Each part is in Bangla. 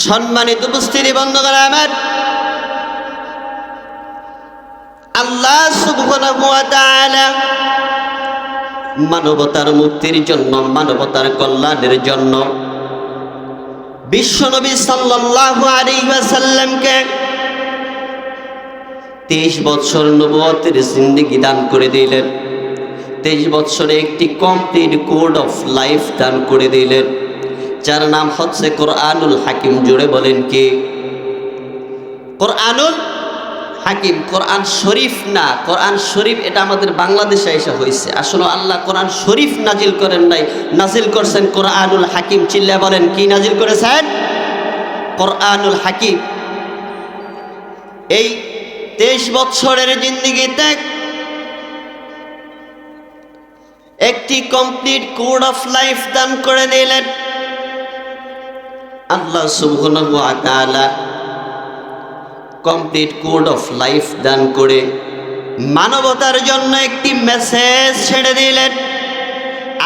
সম্মানিত উপস্থিতি বন্ধুগণ আমার, আল্লাহ সুবহানাহু ওয়া তাআলা মানবতার মুক্তির জন্য, মানবতার কল্যাণের জন্য বিশ্বনবী সাল্লাল্লাহু আলাইহি ওয়াসাল্লামকে 23 বছর নবুয়তের জিন্দেগি দান করে দিলেন। 23 বছরে একটি কমপ্লিট কোড অফ লাইফ দান করে দিলেন, যার নাম হচ্ছে কোরআনুল হাকিম। জুড়ে বলেন কি? কোরআনুল হাকিম। কোরআন শরীফ না, কোরআন শরীফ এটা আমাদের বাংলাদেশে এসে হয়েছে। আসলে আল্লাহ কোরআন শরীফ নাজিল করেন নাই, নাজিল করছেন কোরআনুল হাকিম। চিল্লা বলেন কি নাজিল করেছেন? কোরআনুল হাকিম। এই 23 বছরের জিন্দেগিতে একটি কমপ্লিট কোড অফ লাইফ দান করে দিলেন আল্লাহ সুবহানাহু ওয়া তাআলা। কমপ্লিট কোড অফ লাইফ দান করে মানবতার জন্য একটি মেসেজ ছেড়ে দিলেন।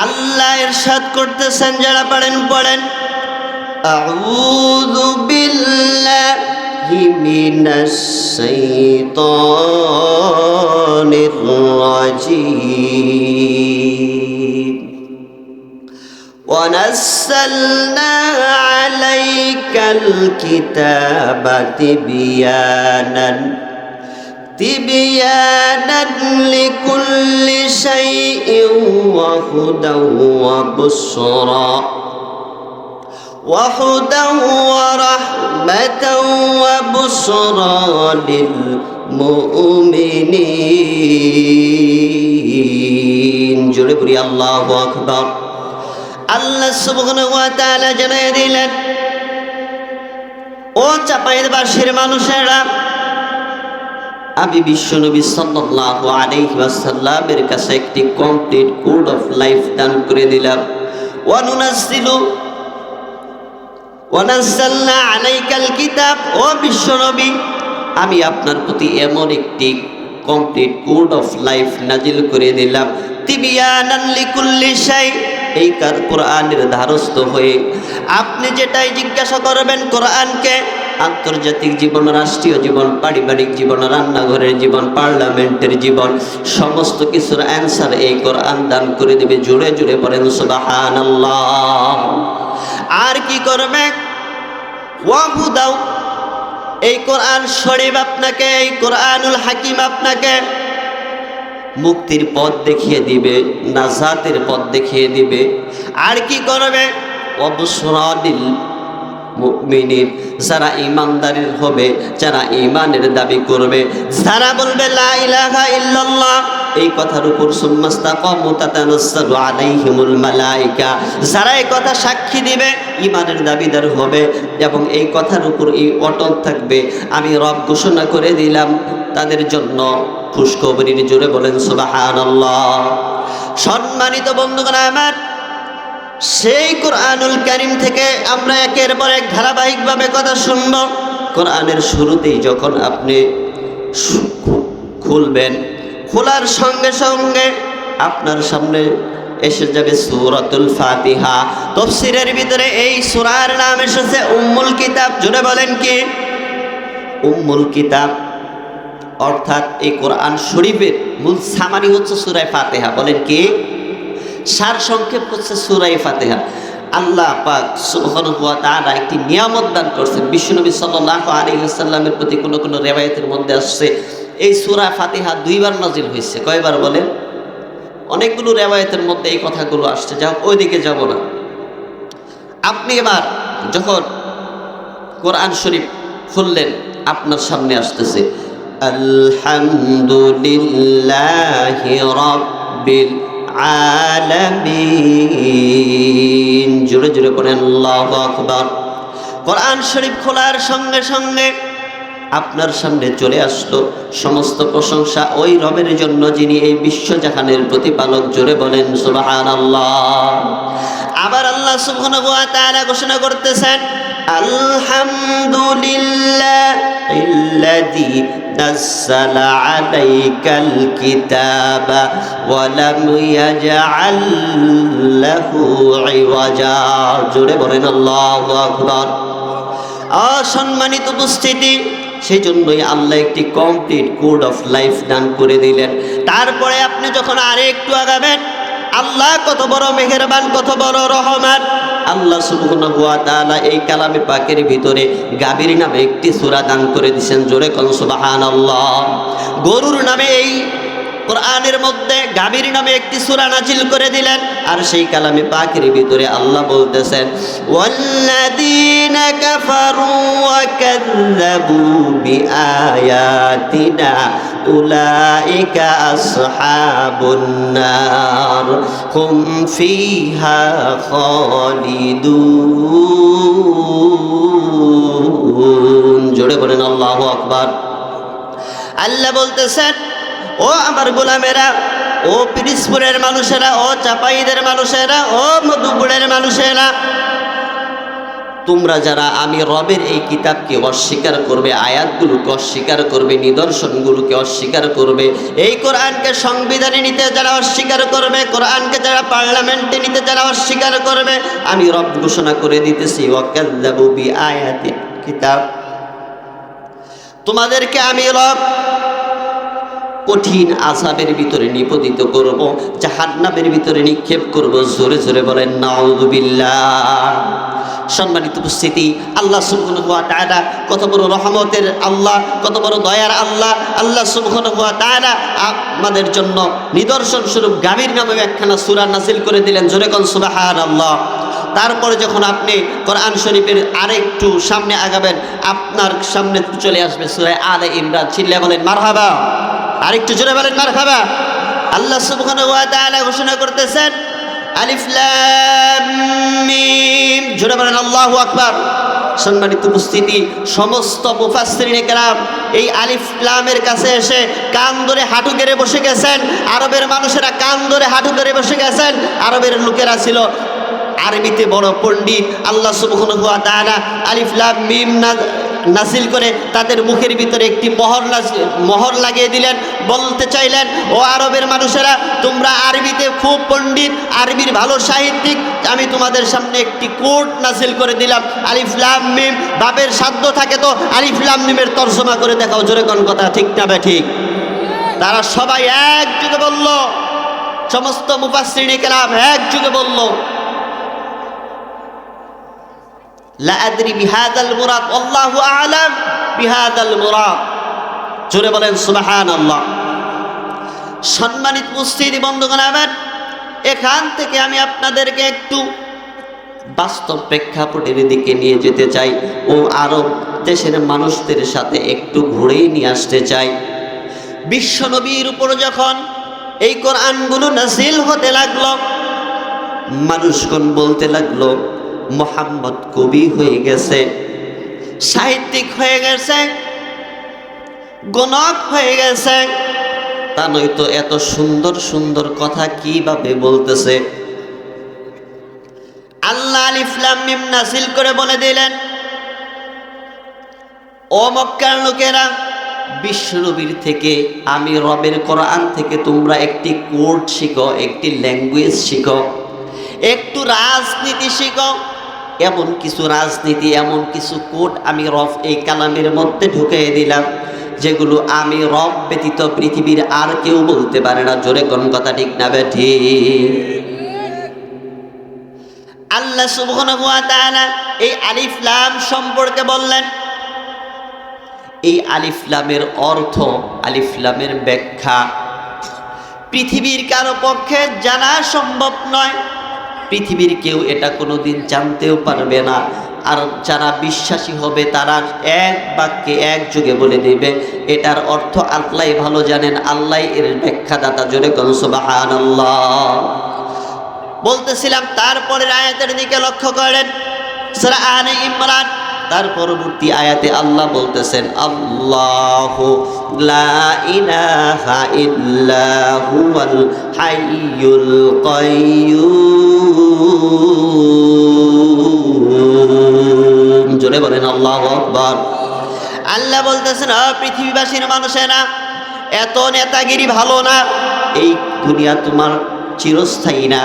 আল্লাহ ইরশাদ করতেছেন, যারা পারেন পড়েন, আউযু বিল্লাহি মিনাশ শাইতানির রাজীম। ونزلنا عليك الكتاب تبيانا لكل شيء وهدى ورحمة وبشرى للمؤمنين। জোরে বলি আল্লাহু আকবার। আল্লাহ সুবহানাহু ওয়া তাআলা জানিয়ে দিলেন, ও চাপাইবাসীর মানুষেরা, আমি বিশ্বনবী সাল্লাল্লাহু আলাইহি ওয়াসাল্লামের কাছে একটি কমপ্লিট কোড অফ লাইফ দান করে দিলাম। ওয়ানাজ্জালনা আলাইকাল কিতাব, ও বিশ্বনবী, আমি আপনার প্রতি এমন একটি কমপ্লিট কোড অফ লাইফ নাজিল করে দিলাম, তিবিয়ানান লিকুল্লি শাই। এই কোরআনের ধারস্থ হয়ে আপনি যেটাই জিজ্ঞাসা করবেন কোরআনকে, আন্তর্জাতিক জীবন, রাষ্ট্রীয় জীবন, পারিবারিক জীবন, রান্নাঘরের জীবন, পার্লামেন্টের জীবন, সমস্ত কিছুর অ্যান্সার এই কোরআন দান করে দেবে। জুড়ে জুড়ে পড়েন সুবহানাল্লাহ। আর কি করবে? ওয়াহুদাও, এই কোরআন শরীফ আপনাকে, এই কোরআনুল হাকিম আপনাকে মুক্তির পথ দেখিয়ে দিবে, নাজাতের পথ দেখিয়ে দিবে। আর কি করবে? ওয়াবুশরা লিল মুমিনিন, যারা ঈমানদারের হবে, যারা ঈমানের দাবি করবে, যারা বলবে লা ইলাহা ইল্লাল্লাহ, এই কথার উপর সুম্মাস্তাকামু তাতানাজ্জালু আলাইহিমুল মালায়েকা, যারা এই কথা সাক্ষী দিবে, ঈমানের দাবিদার হবে এবং এই কথার উপর এই অটল থাকবে, আমি রব ঘোষণা করে দিলাম তাদের জন্য খুশখবরির। জোরে বলেন সুবহানাল্লাহ। সম্মানিত বন্ধুগণ আমার, সেই কোরআনুল কারীম থেকে আমরা একের পর এক ধারাবাহিকভাবে কথা শুনব। কোরআনের শুরুতেই যখন আপনি খুলবেন, খোলার সঙ্গে সঙ্গে আপনার সামনে এসে যাবে সূরাতুল ফাতিহা। তাফসীরের ভিতরে এই সূরার নাম এসেছে উম্মুল কিতাব। জোরে বলেন কি? উম্মুল কিতাব, অর্থাৎ এই কোরআন শরীফের মূল সামারি হচ্ছে সূরা ফাতিহা। বলেন কি? সার সংক্ষেপ হচ্ছে সূরা ফাতিহা। আল্লাহ পাক সুবহানাহু ওয়া তাআলা একটি নিয়ামত দান করছেন বিশ্বনবী সাল্লাল্লাহু আলাইহি ওয়াসাল্লামের প্রতি। কোন কোন রিওয়ায়াতের মধ্যে আসছে এই সূরা ফাতিহা 2 বার নাজিল হয়েছে। কয়বার বলেন? অনেকগুলো রিওয়ায়াতের মধ্যে এই কথাগুলো আসছে। যাও ওইদিকে যাব না। আপনি এবার যখন কোরআন শরীফ খুললেন, আপনার সামনে আসতেছে আলহামদুলিল্লাহি রাব্বিল আলামিন। জোরে জোরে পড়েন আল্লাহু আকবার। কোরআন শরীফ খোলার সঙ্গে সঙ্গে আপনার সামনে চলে আসলো সমস্ত প্রশংসা ওই রবের জন্য যিনি এই বিশ্বজাহানের প্রতিপালক। জোরে বলেন সুবহানাল্লাহ। আবার আল্লাহ সুবহানাহু ওয়া তাআলা ঘোষণা করতেছেন, আলহামদুলিল্লাহিল্লাযী নাযালা আলাইকাল কিতাবা ওয়া লাম ইয়াজআল লাহু ইওয়াজা। জোরে বলেন আল্লাহু আকবার। অসম্মানিত উপস্থিতি, সেই জন্যই আল্লাহ একটি কমপ্লিট কোড অফ লাইফ দান করে দিলেন। তারপরে আপনি যখন আরে একটু আগাবেন, আল্লাহ কত বড় মেহেরবান, কত বড় রহমান। আল্লাহ সুবহানাহু ওয়া তাআলা এই কালামে পাকের ভিতরে গাভীর নামে একটি সূরা দান করে দিয়েছেন। জোরে কোন সুবহানাল্লাহ। গরুর নামে এই কোরআনের মধ্যে গাভীর নামে একটি সূরা নাজিল করে দিলেন। আর সেই কালামে পাকের ভিতরে আল্লাহ বলতেছেন, ওয়াল্লাযীনা কাফারু ওয়া কাযযাবু বিআয়াতিনা উলাইকা আসহাবুন নার হুম ফিহা খালিদুন। জোরে বলেন আল্লাহু আকবার। আল্লাহ বলতেছেন, ও আমার গোলামেরা, ও পিরিজপুরের মানুষেরা, ও চাপাইদের মানুষেরা, ও মধুপুরের মানুষেরা, তোমরা যারা আমি রবের এই কিতাবকে অস্বীকার করবে, আয়াতগুলোকে অস্বীকার করবে, নিদর্শনগুলোকে অস্বীকার করবে, এই কোরআনকে সংবিধানে নিতে যারা অস্বীকার করবে, কোরআনকে যারা পার্লামেন্টে নিতে যারা অস্বীকার করবে, আমি রব ঘোষণা করে দিতেছি, ওয়াকাযযাবু বিআয়াতি কিতাব, তোমাদেরকে আমি রব কঠিন আযাবের ভিতরে নিপতিত করব, জাহান্নামের ভিতরে নিক্ষেপ করব। জোরে জোরে বলেন নাউযুবিল্লাহ। সম্মানিত উপস্থিতি, আল্লাহ সুবহানাহু ওয়া তাআলা কত বড় রহমতের আল্লাহ, কত বড় দয়ার আল্লাহ। আল্লাহ সুবহানাহু ওয়া তাআলা আমাদের জন্য নিদর্শন স্বরূপ গাভীর নামে একখানা সূরা নাযিল করে দিলেন। জোরে কোন সুবহানাল্লাহ। তারপরে যখন আপনি কোরআন শরীফের আরেকটু সামনে আগাবেন, আপনার সামনে চলে আসবে সূরা আলে ইমরান। চিল্লায়ে বলেন মারহাবা। আরেকটু জোরে বলেন মারহাবা। আল্লাহ সুবহানাহু ওয়া তাআলা ঘোষণা করতেছেন, আলিফ লাম মিম। জোরে বলেন আল্লাহু আকবার। সম্মানিত উপস্থিতি, সমস্ত মুফাসসিরিনে কেরাম এই আলিফ লামের কাছে এসে কান ধরে হাঁটু গেড়ে বসে গেছেন। আরবের মানুষেরা কান ধরে হাঁটু গেড়ে বসে গেছেন। আরবের লোকেরা ছিল আরবিতে বড় পণ্ডিত। আল্লাহ সুবহানাহু ওয়া তাআলা আলিফ লাম মিম নাজিল করে তাদের মুখের ভিতরে একটি মোহর লাগিয়ে দিলেন। বলতে চাইলেন, ও আরবের মানুষেরা, তোমরা আরবিতে খুব পণ্ডিত, আরবির ভালো সাহিত্যিক, আমি তোমাদের সামনে একটি কোড নাজিল করে দিলাম, আলিফ লাম মিম। বাপের সাধ্য থাকে তো আলিফ লাম মিমের তর্জমা করে দেখাও। জোরে কোন কথা ঠিক না ঠিক? তারা সবাই একযোগে বলল, সমস্ত মুফাসসিরিনে কেরাম একযোগে বলল, লা আদরি বিহাদাল মুরাদ, আল্লাহু আ'লাম বিহাদাল মুরাদ। জোরে বলেন সুবহানাল্লাহ। সম্মানিত উপস্থিতি বন্ধুগণ আমার, এখান থেকে আমি আপনাদেরকে একটু বাস্তব প্রেক্ষাপটের দিকে নিয়ে যেতে চাই ও আরব দেশের মানুষদের সাথে একটু ঘুরেই নিয়ে আসতে চাই। বিশ্বনবীর উপর যখন এই কোরআনগুলো নাজিল হতে লাগলো, মানুষগণ বলতে লাগলো, মুহাম্মদ কবি হয়ে গেছে, সাহিত্যিক হয়ে গেছে, গণক হয়ে গেছে। তা নয়তো এত সুন্দর সুন্দর কথা কিভাবে বলতেছে? আল্লাহ আলিফ লাম মিম নাজিল করে বলে দিলেন, ও মক্কার লোকেরা, বিশ্বনবীর থেকে আমি রবের কোরআন থেকে তোমরা একটি কোড শিখো, একটি ল্যাঙ্গুয়েজ শিখো, একটু রাজনীতি শিখো। এমন কিছু রাজনীতি, এমন কিছু কোড আমি রব এই কালামের মধ্যে ঢুকিয়ে দিলাম, যেগুলো আমি রব ব্যতীত পৃথিবীর আর কেউ বলতে পারে না। জোরে কোন কথা ঠিক না ঠিক? আল্লাহ সুবহানাহু ওয়া তাআলা এই আলিফ লাম সম্পর্কে বললেন। এই আলিফ লামের অর্থ, আলিফ লামের ব্যাখ্যা পৃথিবীর কারো পক্ষে জানা সম্ভব নয়। পৃথিবীর কেউ এটা কোনোদিন জানতেও পারবে না। আর যারা বিশ্বাসী হবে তারা এক বাক্যে এক যুগে বলে দেবে, এটার অর্থ আল্লাহ ভালো জানেন, আল্লাহ এর ব্যাখ্যাদাতা। জোরে কোন সুবহানাল্লাহ। বলতেছিলাম, তারপরের আয়াতের দিকে লক্ষ্য করেন, সূরা আলে ইমরান তার পরবর্তী আয়াতে আল্লাহ বলতেছেন, আল্লাহু লা ইলাহা ইল্লা হুয়াল হাইয়ুল কাইয়্যুম। জোরে বলেন আল্লাহু আকবার। আল্লাহ বলতেছেন, পৃথিবীবাসীর মানুষেরা, এত নেতাগিরি ভালো না। এই দুনিয়া তোমার চিরস্থায়ী না,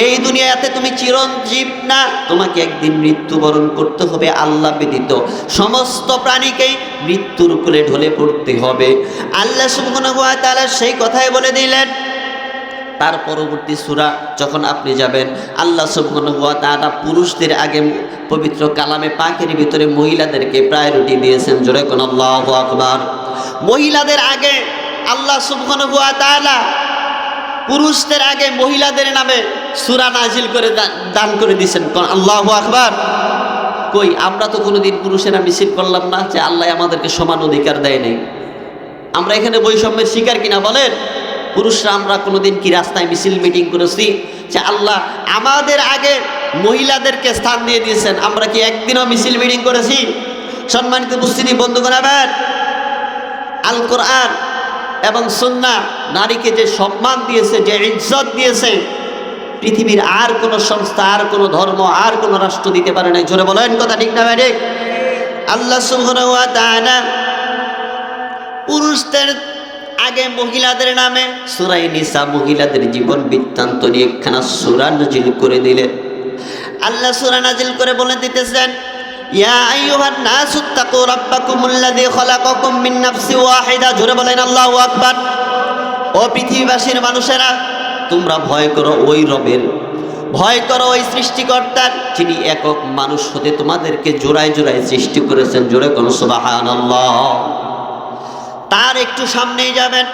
এই দুনিয়াতে তুমি চিরঞ্জীব না, তোমাকে একদিন মৃত্যুবরণ করতে হবে। আল্লাহ ব্যতীত সমস্ত প্রাণীকেই মৃত্যুর কোলে ঢলে পড়তে হবে। আল্লাহ সুবহানাহু ওয়া তাআলা সেই কথাই বলে দিলেন। তার পরবর্তী সূরা যখন আপনি যাবেন, আল্লাহ সুবহানাহু ওয়া তাআলা পুরুষদের আগে পবিত্র কালামে পাকের ভিতরে মহিলাদেরকে প্রায়োরিটি দিয়েছেন। জোরে কোন আল্লাহু আকবার। মহিলাদের আগে আল্লাহ সুবহানাহু ওয়া তাআলা পুরুষদের আগে মহিলাদের নামে সূরা নাজিল করে দান করে দিয়েছেন। আল্লাহু আকবার। কই আমরা তো কোনোদিন পুরুষেরা মিছিল করলাম না যে আল্লাহ আমাদেরকে সমান অধিকার দেয় নাই। আমরা এখানে বৈষম্যের শিকার কিনা বলেন? পুরুষরা আমরা কোনোদিন কি রাস্তায় মিছিল মিটিং করেছি যে আল্লাহ আমাদের আগে মহিলাদেরকে স্থান দিয়ে দিয়েছেন? আমরা কি একদিনও মিছিল মিটিং করেছি? সম্মানিত উপস্থিতি বন্ধুগণ, আবার আল কোরআন এবং সুন্নাহ নারীকে যে সম্মান দিয়েছে, যে ইজ্জত দিয়েছে, পৃথিবীর আর কোনো সংস্থা, আর কোনো ধর্ম, আর কোনো রাষ্ট্র দিতে পারে নাই। জোরে বলেন কথা ঠিক না ঠিক? আল্লাহ সুবহানাহু ওয়া তাআলা পুরুষদের আগে মহিলাদের নামে সূরা নিসা মহিলাদের জীবন বৃত্তান্ত নিয়ে একখানা সূরা নাজিল করে দিলেন। আল্লাহ সূরা নাজিল করে বলে দিতেছেন, ইয়া আইয়ুহান নাসু তাকু রাব্বাকুমুল্লাযী খালাকাকুম মিন নাফসিন ওয়াহিদা। জোরে বলেন আল্লাহু আকবার। ও পৃথিবীবাসীর মানুষেরা, তোমরা ভয় করো ওই রবের, ভয় করো ওই সৃষ্টিকর্তার, যিনি একক মানুষ হতে তোমাদেরকে জোড়ায় জোড়ায় সৃষ্টি করেছেন। জোরে কোন সুবহানাল্লাহ। তার একটু সামনেই যাবেন,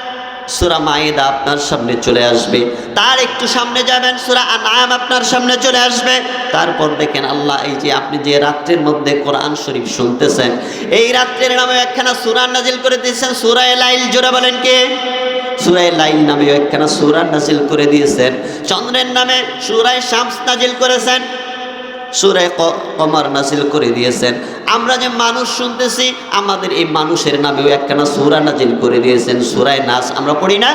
সূরা মায়েদা আপনার সামনে চলে আসবে। তার একটু সামনে যাবেন, সূরা আনআম আপনার সামনে চলে আসবে। তারপর দেখেন আল্লাহ এই যে আপনি যে রাত্রের মধ্যে কোরআন শরীফ শুনতেছেন, এই রাত্রের নামে একখানা সূরা নাজিল করে দিয়েছেন, সূরা লাইল। জোরে বলেন কে? সূরা লাইল নামে একখানা সূরা নাজিল করে দিয়েছেন। চন্দ্রের নামে সূরা শামস নাজিল করেছেন, সূরা কমর নাজিল করে দিয়েছেন। আমরা যে মানুষ শুনতেছি, আমাদের এই মানুষের নামেও একখানা সূরা নাজিল করে দিয়েছেন, সূরা নাস। আমরা পড়ি না,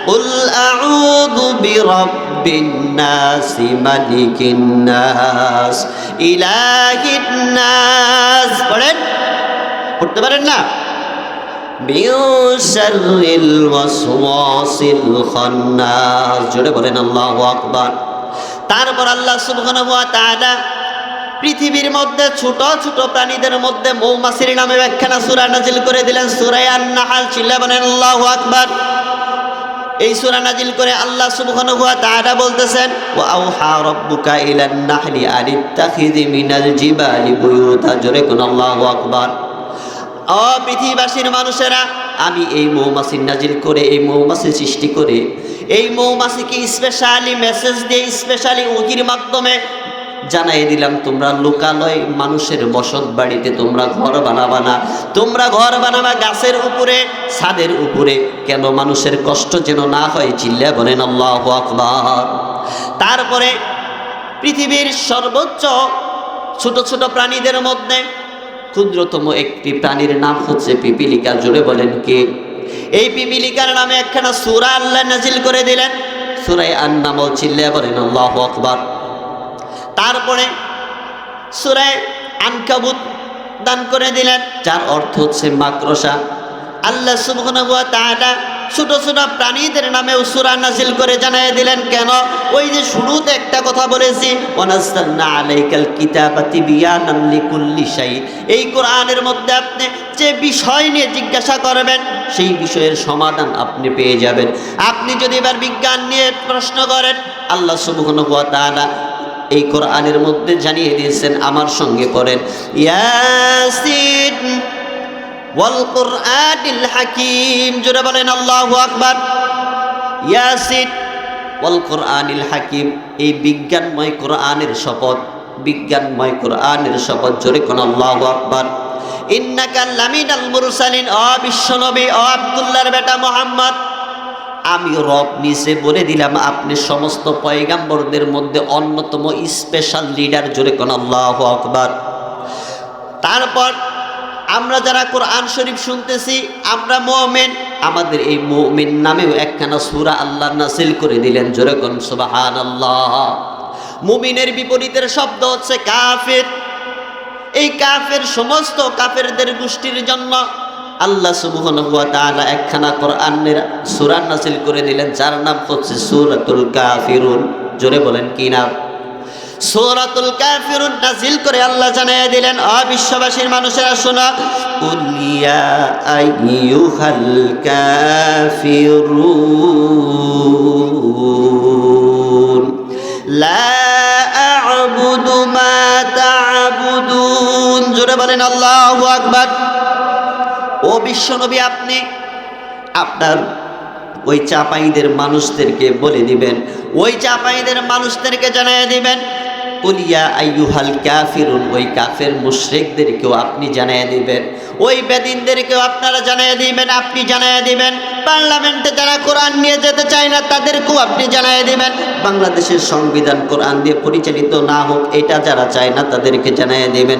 কুল আউযু বিরাব্বিন নাস মালিকিন নাস ইলাহিন নাস। পড়েন, পড়তে পারেন না? মিন শাররিল ওয়াসওয়াসিল খান্নাস। জোরে বলেন আল্লাহু আকবার। তারপর আল্লাহ সুবহানাহু ওয়া তাআলা পৃথিবীর মধ্যে ছোট ছোট প্রাণীদের মধ্যে মৌমাছির নামে একখানা সূরা নাজিল করে দিলেন, সূরা আন-নাহল। চিল্লা বলেন আল্লাহু আকবার। এই সূরা নাজিল করে আল্লাহ সুবহানাহু ওয়া তাআলা বলতেছেন, ওয়া আওহা রাব্বুকা ইলান নাহলি আনিত্তাখিযি মিনাল জিবালি বুয়ুতা। জোরে কোন আল্লাহু আকবার। ও পৃথিবীবাসীর মানুষেরা, আমি এই মৌমাছি নাজিল করে, এই মৌমাছি সৃষ্টি করে, এই মৌমাছিকে স্পেশালি মেসেজ দিয়ে, স্পেশালি ওহীর মাধ্যমে জানাই দিলাম, তোমরা লোকালয় মানুষের বসত বাড়িতে তোমরা ঘর বানাবা না, তোমরা ঘর বানাবা গাছের উপরে, ছাদের উপরে। কেন? মানুষের কষ্ট যেন না হয়। চিল্লা বলেন আল্লাহু আকবার। তারপরে পৃথিবীর সর্বোচ্চ ছোট ছোট প্রাণীদের মধ্যে ক্ষুদ্রতম একটি প্রাণীর নাম হচ্ছে পিপিলিকা। জোরে বলেন কে? এই পিপিলিকার নামে একখানা সূরা আল্লাহ নাজিল করে দিলেন, সূরা আন-নামল। চিল্লা বলেন আল্লাহু আকবার। তারপরে সূরা আনকাবুত দান করে দিলেন, যার অর্থ হচ্ছে মাকড়সা। আল্লাহ সুবহানাহু ওয়া তাআলা ছোট ছোট প্রাণীদের নামেও সূরা নাজিল করে জানিয়ে দিলেন। কেন? ওই যে শুরুতে একটা কথা বলেছি, ওয়ানাজ্জালনা আলাইকাল কিতাবা তিবয়ানান লিকুল্লি শাই। এই কোরআনের মধ্যে আপনি যে বিষয় নিয়ে জিজ্ঞাসা করবেন, সেই বিষয়ের সমাধান আপনি পেয়ে যাবেন। আপনি যদি এবার বিজ্ঞান নিয়ে প্রশ্ন করেন, আল্লাহ সুবহানাহু ওয়া তাআলা এই কোরআনের মধ্যে জানিয়ে দিয়েছেন। আমার সঙ্গে পড়েন, ইয়াসিন ওয়াল কুরআনিল হাকিম। জোরে বলেন আল্লাহু আকবার। ইয়াসিন ওয়াল কুরআনিল হাকিম, এই বিজ্ঞানময় কোরআনের শপথ, বিজ্ঞানময় কোরআনের শপথ। জোরে কোন আল্লাহু আকবার। ইন্নাকা লামিনাল মুরসালিন। ও বিশ্বনবী, ও আব্দুল্লাহর বেটা মুহাম্মদ, আমি রব নিচে বলে দিলাম, আপনি সমস্ত পয়গাম্বরদের মধ্যে অন্যতম স্পেশাল লিডার। জোরে কোন আল্লাহু আকবার। তারপর আমরা যারা কোরআন শরীফ শুনতেছি, আমরা মুমিন, আমাদের এই মুমিন নামেও একখানা সূরা আল্লাহ নাজিল করে দিলেন। জোরে কোন সুবহানাল্লাহ। মুমিনের বিপরীতের শব্দ হচ্ছে কাফের। এই কাফের, সমস্ত কাফেরদের গোষ্ঠীর জন্য আল্লাহ সুবহানাহু ওয়া তাআলা একখানা কোরআনের সূরা নাযিল করে দিলেন, যার নাম হচ্ছে সূরাতুল কাফিরুন। জোরে বলেন কি নাম? সূরাতুল কাফিরুন নাযিল করে আল্লাহ জানাইয়া দিলেন, ও বিশ্ববাসীর মানুষেরা শোনো, কুল ইয়া আইয়ুহাল কাফিরুন লা আ'বুদু মা তা'বুদুন। জোরে বলেন আল্লাহু আকবার। ও বিশ্বনবী, আপনি আপনার ওই চাপাইদের মানুষদেরকে বলে দিবেন, ওই চাপাইদের মানুষদেরকে জানাইয়া দিবেন, কুল ইয়া আইয়ুহাল কাফিরুন, ওই কাফের মুশরিকদেরকেও আপনি জানাইয়া দিবেন, ওই বেদিনদেরকেও আপনারা জানাইয়া দিবেন, আপনি জানাইয়া দিবেন। পার্লামেন্টে যারা কোরআন নিয়ে যেতে চায় না তাদেরকেও আপনি জানাইয়া দিবেন। বাংলাদেশের সংবিধান কোরআন দিয়ে পরিচালিত না হোক, এটা যারা চায় না তাদেরকে জানাইয়া দিবেন,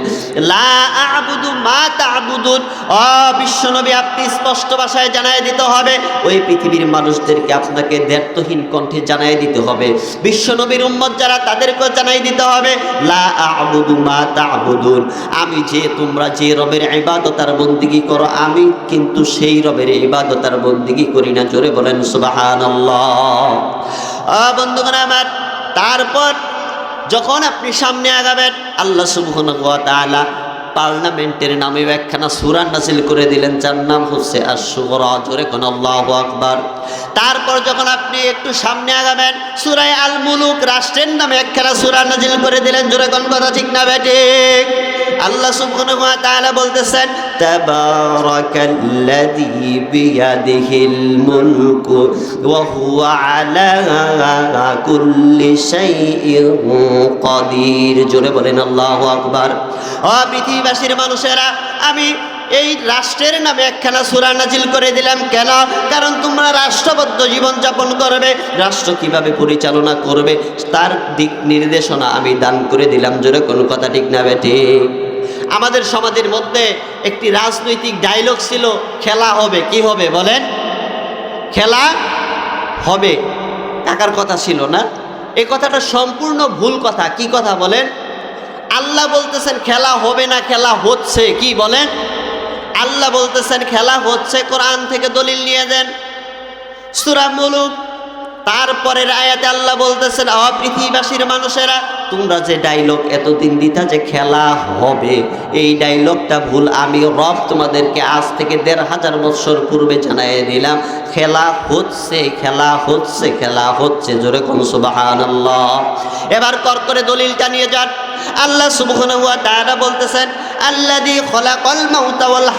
লা আ'বুদু মা তা'বুদুন। ও বিশ্বনবী, আপনি স্পষ্ট ভাষায় জানাইয়া দিতে হবে, ওই পৃথিবীর মানুষদেরকে আপনাকে দ্ব্যর্থহীন কণ্ঠে জানাইয়া দিতে হবে। বিশ্বনবীর উম্মত যারা, তাদেরকেও জানাই দিতে হবে, লা আ'বুদু মা তা'বুদুন, আমি যে তোমরা যে রবের ইবাদত আর বন্দেগী করো, আমি কিন্তু সেই রবের ইবাদত আর বন্দেগী করি না। জোরে বলেন সুবহানাল্লাহ। বন্ধুগণ আমার, তারপর যখন আপনি সামনে আগাবেন, আল্লাহ সুবহানাহু ওয়া তাআলা পার্লামেন্টের নামে একখানা সূরা নাযিল করে দিলেন, যার নাম হচ্ছে আশ-শুরা। জোরে কোন আল্লাহু আকবার। তারপর যখন আপনি একটু সামনে আগাবেন, সূরা আল মুলুক, রাষ্ট্রের নামে একখানা সূরা নাযিল করে দিলেন। জোরে কোন কথা ঠিক না বেঠিক? আল্লাহ সুবহানাহু ওয়া তাআলা বলতেছেন, তাবারাকাল্লাযী বিয়াদিহিল মুলকু ওয়া হুয়া আলা কুল্লি শাইইন কাদির। জোরে বলেন আল্লাহু আকবার। ও পৃথিবীবাসীর মানুষেরা, আমি এই রাষ্ট্রের নামে একখানা সূরা নাযিল করে দিলাম। কেন? কারণ তোমরা রাষ্ট্রবদ্ধ জীবন যাপন করবে, রাষ্ট্র কিভাবে পরিচালনা করবে তার দিক নির্দেশনা আমি দান করে দিলাম। জোরে কোন কথা ঠিক না বেঠিক? আমাদের সমাজের মধ্যে একটি রাজনৈতিক ডায়লগ ছিল, খেলা হবে। কি হবে বলেন? খেলা হবে। টাকার কথা ছিল না? এই কথাটা সম্পূর্ণ ভুল কথা। কি কথা বলেন? আল্লাহ বলতেছেন খেলা হবে না, খেলা হচ্ছে। কি বলেন? আল্লাহ বলতেছেন খেলা হচ্ছে। কোরআন থেকে দলিল নিয়ে দেন, সূরা মুলুক। তারপরের আয়াতে আল্লাহ বলতেছেন, ও পৃথিবীবাসীর মানুষেরা, তোমরা যে ডায়লগ এতদিন দিতা যে খেলা হবে, এই ডায়লগটা ভুল। আমি রব তোমাদেরকে আজ থেকে ১৫০০ বছর পূর্বে জানাই দিলাম, খেলা হচ্ছে, খেলা হচ্ছে, খেলা হচ্ছে। জোরে কোন সুবহানাল্লাহ। এবার কর করে দলিলটা নিয়ে যান। আল্লাহ সুবহানাহু ওয়া তাআলা বলতেছেন, আল্লাযী খলাকাল মাউতা ওয়াল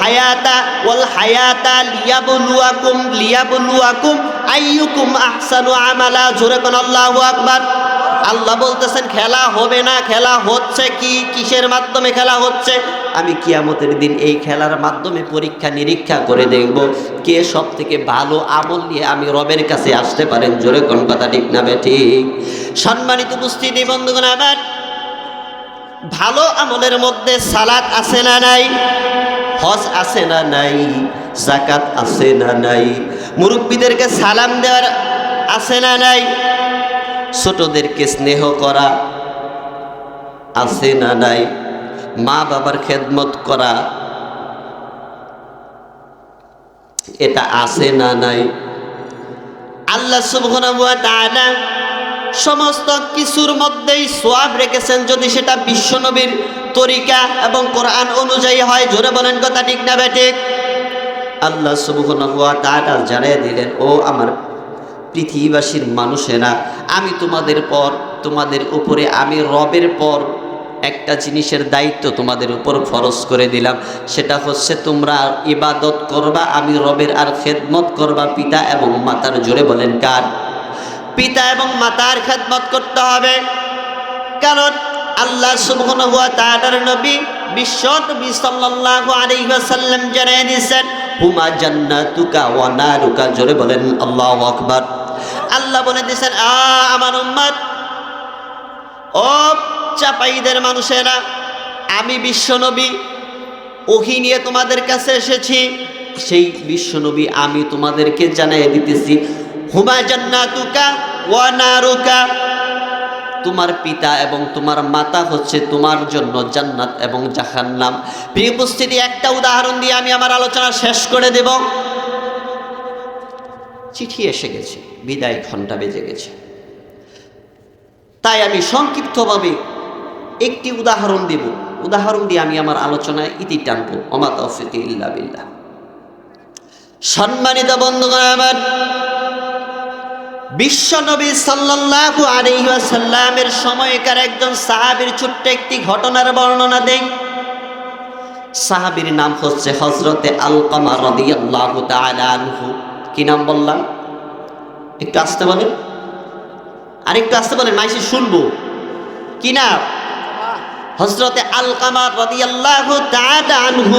হায়াতা লিয়াবলুয়াকুম আইয়ুকুম আহসানু আমালা। জোরে কোন আল্লাহু আকবার। আল্লাহ বলতেছেন খেলা হবে না, খেলা হচ্ছে। কিসের মাধ্যমে খেলা হচ্ছে? আমি কিয়ামতের দিন এই খেলার মাধ্যমে পরীক্ষা নিরীক্ষা করে দেখব কে সব থেকে ভালো আমল নিয়ে আমি রবের কাছে আসতে পারেন। জোরে কোন কথা ঠিক না বেঠিক? সম্মানিত উপস্থিতি বন্ধুগণ আমার, ভালো আমলের মধ্যে সালাত আছে না নাই? হজ আছে না নাই? যাকাত আছে না নাই? মুরব্বীদেরকে সালাম দেওয়ার আছে না নাই? ছোটদেরকে স্নেহ করা আছে না নাই? মা বাবার খেদমত করা এটা আছে না নাই? আল্লাহ সুবহানাহু ওয়া তাআলা সমস্ত কিছুর মধ্যেই সওয়াব রেখেছেন, যদি সেটা বিশ্বনবীর তরিকা এবং কোরআন অনুযায়ী হয়। জোরে বলেন কথা ঠিক না বেঠিক? আল্লাহ সুবহানাহু ওয়া তাআলা জানিয়ে দিলেন, ও আমার পৃথিবীবাসীর মানুষেরা, আমি তোমাদের উপরে আমি রবের পর একটা জিনিসের দায়িত্ব তোমাদের উপর ফরজ করে দিলাম। সেটা হচ্ছে তোমরা ইবাদত করবা আমি রবের, আর খেদমত করবা পিতা এবং মাতার। জোরে বলেন কার? পিতা এবং মাতার খেদমত করতে হবে। কারণ আল্লাহ সুবহানাহু ওয়া তাআলার নবী বিশ্বনবী সাল্লাল্লাহু আলাইহি ওয়াসাল্লাম জানিয়ে দিয়েছেন, হুমা জান্নাতুকা ওয়া নারুকা। জোরে বলেন আল্লাহু আকবার। আল্লাহ বলে দিয়েছেন, আমার উম্মত, ও চাপাইদের মানুষেরা, আমি বিশ্বনবী ওহী নিয়ে তোমাদের কাছে এসেছি। সেই বিশ্বনবী আমি তোমাদেরকে জানিয়ে দিতেছি, হুমা জান্নাতুকা ওয়া নারুকা, তোমার পিতা এবং তোমার মাতা হচ্ছে তোমার জন্য জান্নাত এবং জাহান্নাম। প্রিয় উপস্থিতি, একটা উদাহরণ দিয়ে আমি আমার আলোচনা শেষ করে দেব। চিঠি এসে গেছে, বিদায় ঘন্টা বেজে গেছে, তাই আমি সংক্ষিপ্তভাবে একটি উদাহরণ দেব। উদাহরণ দিয়ে আমি আমার আলোচনায় ইতি টানবো। ওমা তাওফীকি ইল্লা বিল্লাহ। সম্মানিত বন্ধুগণ আমার, বিশ্বনবী সাল্লাল্লাহু আলাইহি ওয়াসাল্লামের সময়কার একজন সাহাবীর ছোট্ট একটি ঘটনার বর্ণনা দেই। সাহাবীর নাম হচ্ছে হযরতে আলকামা রাদিয়াল্লাহু তাআলা আনহু। কি নাম বললাম? একটু আস্তে বলেন, আরেকটু আস্তে বলেন, মাইসে শুনবো। কি নাম? হযরতে আলকামা রাদিয়াল্লাহু তাআলা আনহু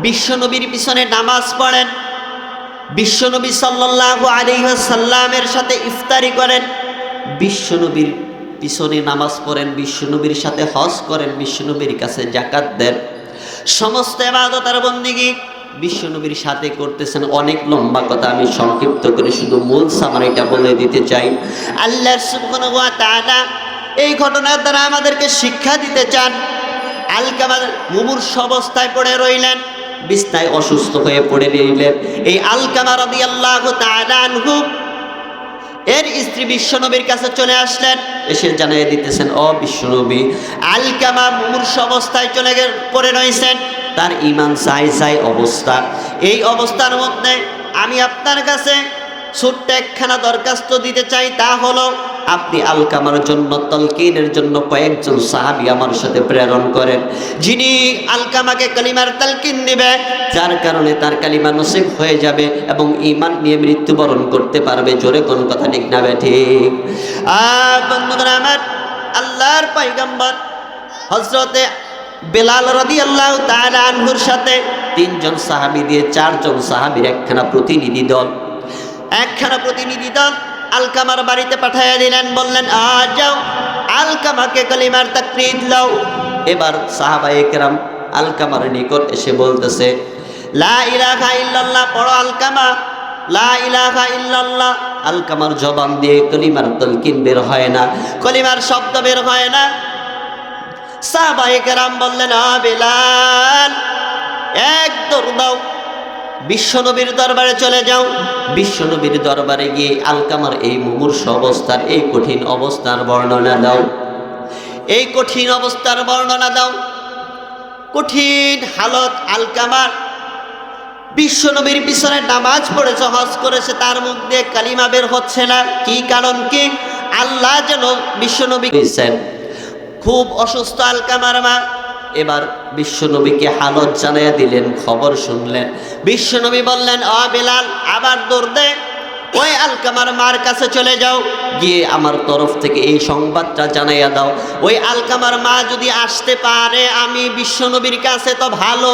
বিশ্বনবীর পিছনে নামাজ পড়েন, বিশ্বনবী সাল্লাল্লাহু আলাইহি ওয়াসাল্লামের সাথে ইফতারি করেন, বিশ্বনবীর পিছনে নামাজ পড়েন, বিশ্বনবীর সাথে হজ করেন, বিশ্বনবীর কাছে যাকাত দেন, সমস্ত ইবাদত আর বন্দেগী বিশ্বনবীর সাথে করতেছেন। অনেক লম্বা কথা, আমি সংক্ষিপ্ত করে শুধু মূল সামারিটা বলে দিতে চাই। আল্লাহ সুবহানাহু ওয়া তাআলা এই ঘটনার দ্বারা আমাদেরকে শিক্ষা দিতে চান। আলকামা মুমূর্ষ অবস্থায় পড়ে রইলেন, বিছনায় অসুস্থ হয়ে পড়ে রইলেন। এই আলকামা রাদিয়াল্লাহু তাআলা আনহু এর স্ত্রী বিশ্বনবীর কাছে চলে আসলেন, এসে জানিয়ে দিতেছেন, ও বিশ্বনবী, আলকামা মুমূর্ষ অবস্থায় পড়ে রয়েছেন, তার ঈমান চাই অবস্থা। এই অবস্থার মধ্যে আমি আপনার কাছে ছোট্ট একখানা দরখাস্ত দিতে চাই, তা হলো আপনি আলকামার জন্য তালকিনের জন্য কয়েকজন সাহাবী আমার সাথে প্রেরণ করেন, যিনি আলকামাকে কালিমার তালকিন দিবে, যার কারণে তার কালিমা নসিব হয়ে যাবে এবং ঈমান নিয়ে মৃত্যুবরণ করতে পারবে। জোরে কোন কথা ঠিক না ঠিক? বন্ধুরা আমার, আল্লাহর পয়গম্বর হযরতে বেলাল রাদিয়াল্লাহু তাআলা আনহুর সাথে 3 জন সাহাবী দিয়ে 4 জন সাহাবীর একখানা প্রতিনিধি দল আলকামার বাড়িতে পাঠাইয়া দিলেন। বললেন, যাও আলকামাকে কালিমার তাকরির দাও। এবার সাহাবায়ে কেরাম আলকামার নিকট এসে বলতেছে, লা ইলাহা ইল্লাল্লাহ পড়ো আলকামা, লা ইলাহা ইল্লাল্লাহ। আলকামার জবান দিয়ে কালিমার তালকিন বের হয় না, কালিমার শব্দ বের হয় না। সাহাবায়ে কেরাম বললেন, বেলাল এক দৌড় দাও, বিশ্বনবীর দরবারে চলে যাও। বিশ্বনবীর দরবারে গিয়ে আলকামার এই মুমূর্ষ অবস্থার, এই কঠিন অবস্থার বর্ণনা দাও, এই কঠিন অবস্থার বর্ণনা দাও। কঠিন হালত আলকামার, বিশ্বনবীর পিছনে নামাজ পড়েছে, হজ করেছে, তার মুখ দিয়ে কালিমা বের হচ্ছে না। কি কারণ? কি আল্লাহ যেন বিশ্বনবী দিয়েছেন। খুব অসুস্থ আলকামার মা। এবার বিশ্বনবীকে হালত জানাইয়া দিলেন, খবর শুনলেন। বিশ্বনবী বললেন, বেলাল আবার দৌড় দে, ওই আলকামার মার কাছে চলে যাও, গিয়ে আমার তরফ থেকে এই সংবাদটা জানাইয়া দাও। ওই আলকামার মা যদি আসতে পারে আমি বিশ্বনবীর কাছে তো ভালো,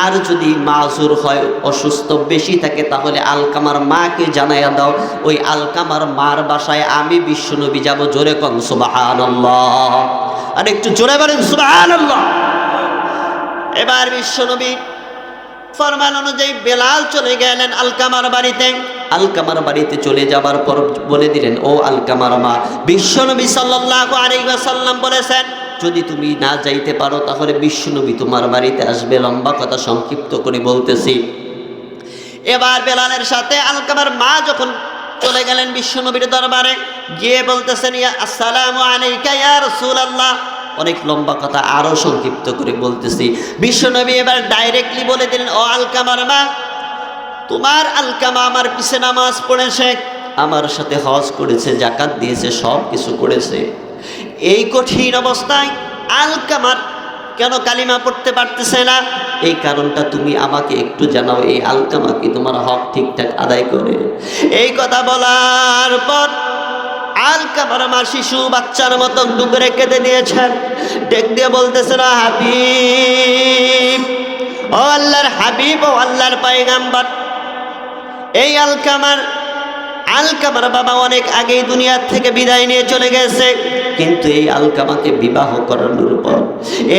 আর যদি মাজুর হয়, অসুস্থ বেশি থাকে, তাহলে আলকামার মাকে জানাইয়া দাও, ওই আলকামার মার বাসায় আমি বিশ্বনবী যাব। জোরে কোন সুবহানাল্লাহ, আর একটু জোরে বলেন সুবহানাল্লাহ। এবার বিশ্বনবী ফরমান অনুযায়ী বেলাল চলে গেলেন আলকামার বাড়িতে। আলকামার বাড়িতে চলে যাবার পর বলে দিলেন, ও আলকামার মা, বিশ্বনবী সাল্লাল্লাহু আলাইহি ওয়াসাল্লাম বলেছেন যদি তুমি না যাইতে পারো তাহলে বিশ্বনবী তোমার বাড়িতে আসবে। লম্বা কথা সংক্ষিপ্ত করে বলতেছি। এবার বেলালের সাথে আলকামার মা যখন চলে গেলেন বিশ্বনবীর দরবারে, গিয়ে বলতেছেন, আসসালামু আলাইকা ইয়া রাসূলুল্লাহ। অনেক লম্বা কথা, আরো সংক্ষিপ্ত করে বলতেছি। বিশ্বনবী এবার ডাইরেক্টলি বলে দিলেন, ও আলকামার মা, তোমার আলকামা আমার পিছে নামাজ পড়েছে, আমার সাথে হজ করেছে, যাকাত দিয়েছে, সব কিছু করেছে। এই কঠিন অবস্থায় আলকামার কেন কালিমা পড়তে পারতেছে না? এই কারণটা তুমি আমাকে একটু জানাও, এই আলকামা কি তোমার হক ঠিকঠাক আদায় করে? এই কথা বলার পর আলকামার মা শিশু বাচ্চার মতো ডুবরে কেঁদে দিয়েছেন। ডেক দিয়ে বলতেছে, না হাবিব, ও আল্লাহর হাবিব, ও আল্লাহর পয়গম্বর, এই আলকামার বাবা অনেক আগেই দুনিয়ার থেকে বিদায় নিয়ে চলে গেছে, কিন্তু এই আলকামাকে বিবাহ করানোর পর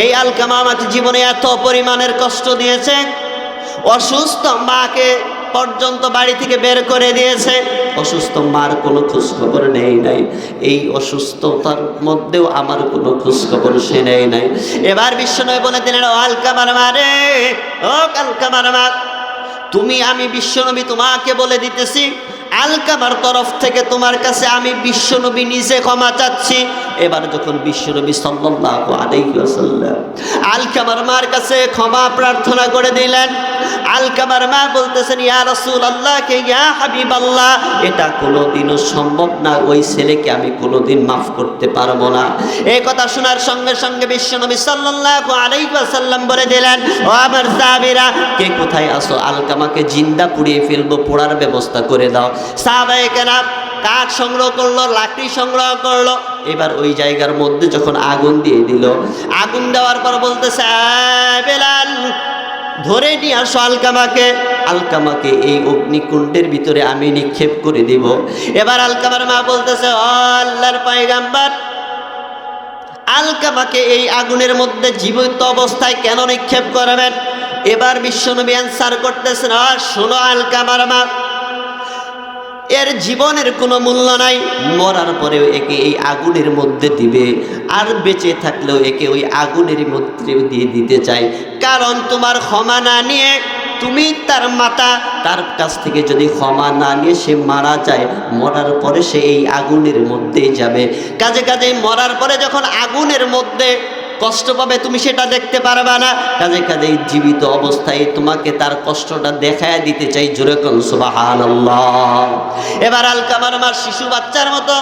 এই আলকামা আমাকে জীবনে এত পরিমাণের কষ্ট দিয়েছে। অসুস্থ মাকে পর্যন্ত বাড়ি থেকে বের করে দিয়েছে। অসুস্থ মার কোনো খোঁজ খবর নেই নাই, এই অসুস্থতার মধ্যেও আমার কোনো খোঁজ খবর সে নেই নাই। এবার বিশ্বনবী বলে দিলেন, ও আলকামার মা রে, ও আলকামার মা, তুমি, আমি বিশ্বনবী তোমাকে বলে দিতেছি, আলকামার তরফ থেকে তোমার কাছে আমি বিশ্বনবী নিজে ক্ষমা চাচ্ছি। এবার যখন বিশ্বনবী সাল্লাল্লাহু আলাইহি ওয়াসাল্লাম আলকামার মার কাছে ক্ষমা প্রার্থনা করে দিলেন, আলকামার মা বলতেছেন, ইয়া রাসূলুল্লাহ, কে ইয়া হাবিবাল্লাহ, এটা কোনোদিনও সম্ভব না, ওই ছেলেকে আমি কোনোদিন মাফ করতে পারবো না। এই কথা শোনার সঙ্গে সঙ্গে বিশ্বনবী সাল্লাল্লাহু আলাইহি ওয়াসাল্লাম বলে দিলেন, ও আমার সাহাবীরা, কে কোথায় আসো, আলকামাকে জিন্দা পুড়িয়ে ফেলবো, পোড়ার ব্যবস্থা করে দাও। সাহাবায়ে কেরাম কাঠ সংগ্রহ করলো, লাকড়ি সংগ্রহ করলো। এবার ওই জায়গার মধ্যে যখন আগুন দিয়ে দিল, আগুন দেওয়ার পর বলতেছে, বেলাল, ধরে নিয়ে আসো আলকামাকে, আলকামাকে এই অগ্নিকুণ্ডের ভিতরে আমি নিক্ষেপ করে দিব। এবার আলকামার মা বলতেছে, ও আল্লাহর পয়গম্বর, আলকামাকে এই আগুনের মধ্যে জীবিত অবস্থায় কেন নিক্ষেপ করবেন? এবার বিশ্বনবী অ্যান্সার করতেছেন, শোনো আলকামার মা, এর জীবনের কোনো মূল্য নাই, মরার পরেও একে এই আগুনের মধ্যে দিবে, আর বেঁচে থাকলেও একে ওই আগুনের মধ্যে দিয়ে দিতে চাই। কারণ তোমার ক্ষমা না নিয়ে, তুমি তার মাতা, তার কাছ থেকে যদি ক্ষমা না নিয়ে সে মারা যায়, মরার পরে সে এই আগুনের মধ্যেই যাবে। কাজে কাজে মরার পরে যখন আগুনের মধ্যে কষ্ট পাবে, তুমি সেটা দেখতে পারবা না। কাজে কাজে জীবিত অবস্থায় তোমাকে তার কষ্টটা দেখায় দিতে চাই। জোরে কোন সুবহানাল্লাহ। এবার আলকামার মা শিশু বাচ্চার মতো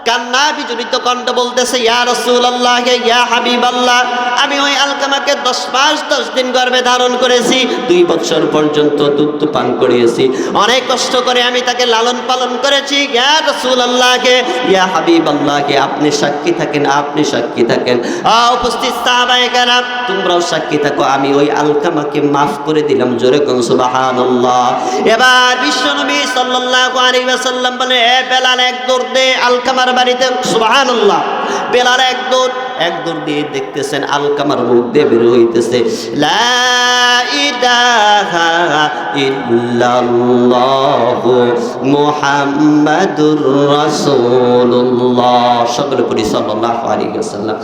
কান্না বিজড়িত কণ্ঠ বলতেছে, ইয়া রাসূলুল্লাহ, ইয়া হাবিবাল্লাহ, আমি ওই আলকামাকে 10 মাস 10 দিন গর্ভে ধারণ করেছি, 2 বছর পর্যন্ত দুধ পান করিয়েছি, অনেক কষ্ট করে আমি তাকে লালন পালন করেছি। ইয়া রাসূলুল্লাহ, ইয়া হাবিবাল্লাহ, আপনি সাক্ষী থাকেন, আপনি সাক্ষী থাকেন। উপস্থিত সাহাবায়ে কেরাম, তোমরাও সাক্ষী থাকো, আমি ওই আলকামাকে মাফ করে দিলাম। জোরে কোন সুবহানাল্লাহ। এবার বিশ্বনবী সাল্লাল্লাহু আলাইহি ওয়াসাল্লাম বলে, এ বেলাল, এক দৌড় দে আলকামার বাড়িতে। সুবহানাল্লাহ। বেলাল এক দৌড় দিয়ে দেখতেছেন আলকামার মুখ দিয়ে বের হইতেছে, লা ইলাহা ইল্লাল্লাহু মুহাম্মাদুর রাসূলুল্লাহ। সকলে পড়ি সাল্লাল্লাহু আলাইহি ওয়াসাল্লাম।